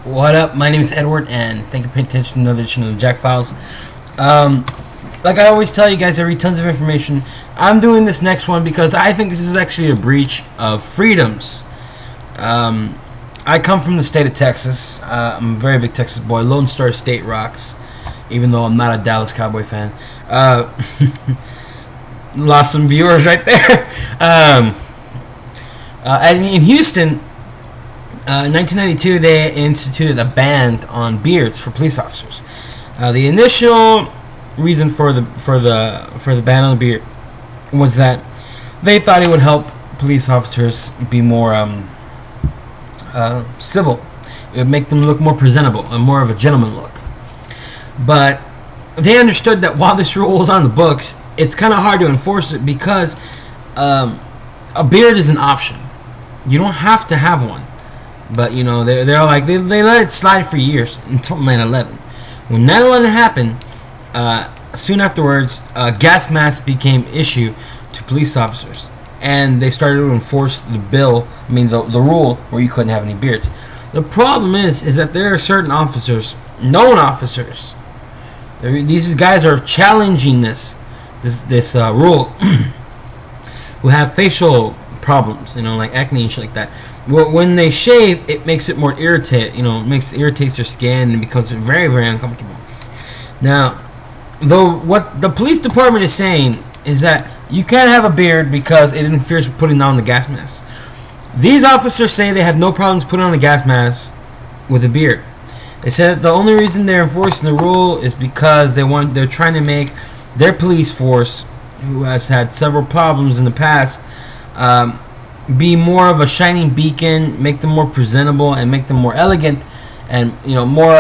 What up? My name is Edward, and thank you for paying attention to another edition of the Jack Files. Like I always tell you guys, I read tons of information. I'm doing this next one because I think this is actually a breach of freedoms. I come from the state of Texas. I'm a very big Texas boy. Lone Star State rocks, even though I'm not a Dallas Cowboy fan. Lost some viewers right there. And in Houston, in 1992, they instituted a ban on beards for police officers. The initial reason for the ban on the beard was that they thought it would help police officers be more civil. It would make them look more presentable and more of a gentleman look. But they understood that while this rule was on the books, it's kind of hard to enforce it because a beard is an option. You don't have to have one. But you know, they're like they let it slide for years until 9/11. When 9/11 happened, soon afterwards, gas masks became issue to police officers, and they started to enforce the bill. I mean, the rule where you couldn't have any beards. The problem is that there are certain officers, known officers. These guys are challenging this rule, who have facial problems, you know, like acne and shit like that. Well, when they shave, it makes it more irritates their skin and becomes very, very uncomfortable. Now, though, what the police department is saying is that you can't have a beard because it interferes with putting on the gas mask. These officers say they have no problems putting on a gas mask with a beard. They said that the only reason they're enforcing the rule is because they're trying to make their police force, who has had several problems in the past, be more of a shining beacon, make them more presentable, and make them more elegant, and you know, more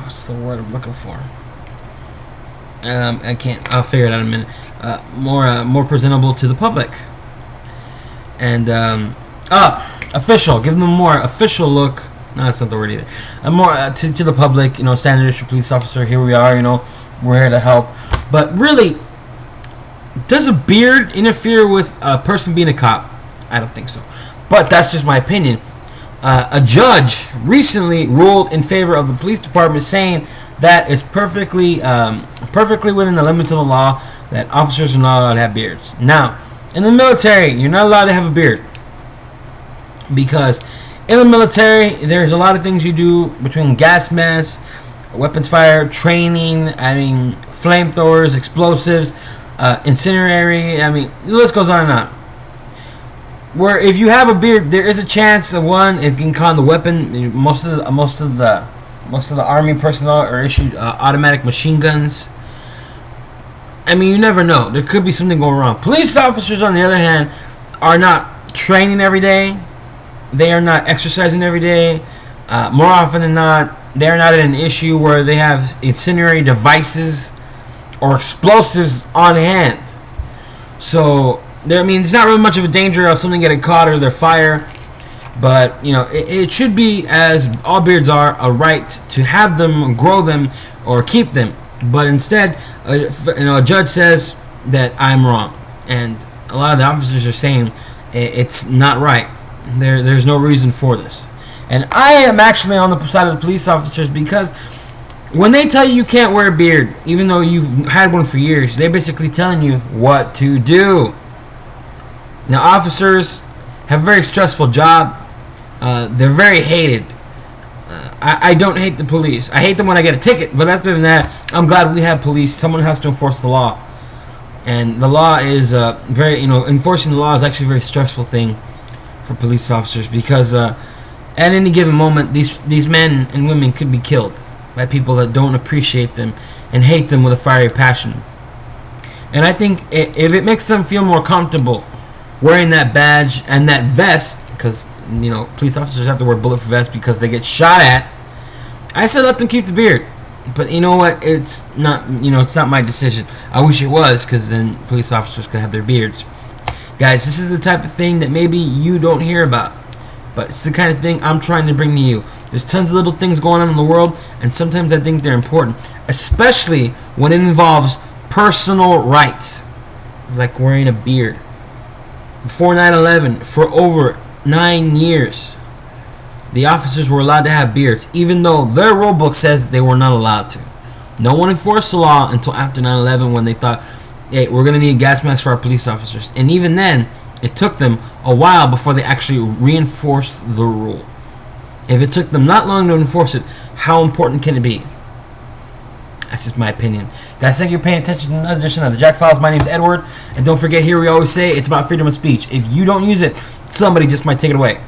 what's the word I'm looking for? I can't. I'll figure it out in a minute. More presentable to the public, and official. Give them a more official look. No, that's not the word either. More to the public. You know, standard issue police officer. Here we are. You know, we're here to help. But really, does a beard interfere with a person being a cop? I don't think so. But that's just my opinion. A judge recently ruled in favor of the police department, saying that it's perfectly within the limits of the law that officers are not allowed to have beards. Now, in the military, you're not allowed to have a beard because in the military, there's a lot of things you do between gas masks, weapons fire, training, flamethrowers, explosives, incendiary, the list goes on and on. Where if you have a beard, there is a chance of one, it can con the weapon. Most of the army personnel are issued automatic machine guns. You never know. There could be something going wrong. Police officers, on the other hand, are not training every day. They are not exercising every day. More often than not, they are not in an issue where they have incendiary devices or explosives on hand. So there's not really much of a danger of something getting caught or their fire. But you know, it should be, as all beards are, a right to have them, grow them, or keep them. But instead, a judge says that I'm wrong, and a lot of the officers are saying it's not right. There's no reason for this. And I am actually on the side of the police officers, because when they tell you can't wear a beard, even though you've had one for years, they're basically telling you what to do. Now, officers have a very stressful job. They're very hated. I don't hate the police. I hate them when I get a ticket, but other than that, I'm glad we have police. Someone has to enforce the law. And the law is enforcing the law is actually a very stressful thing for police officers, because at any given moment, these men and women could be killed by people that don't appreciate them and hate them with a fiery passion. And I think if it makes them feel more comfortable wearing that badge and that vest, because police officers have to wear bulletproof vests because they get shot at, I said let them keep the beard. But you know what? It's not. It's not my decision. I wish it was, because then police officers could have their beards. Guys, this is the type of thing that maybe you don't hear about, but it's the kind of thing I'm trying to bring to you. There's tons of little things going on in the world, and sometimes I think they're important, especially when it involves personal rights, like wearing a beard. Before 9/11, for over 9 years, the officers were allowed to have beards, even though their rule book says they were not allowed to. No one enforced the law until after 9/11, when they thought, hey, we're going to need gas masks for our police officers. And even then, it took them a while before they actually reinforced the rule. If it took them not long to enforce it, how important can it be? That's just my opinion. Guys, thank you for paying attention to another edition of the Jack Files. My name is Edward. And don't forget, here we always say, it's about freedom of speech. If you don't use it, somebody just might take it away.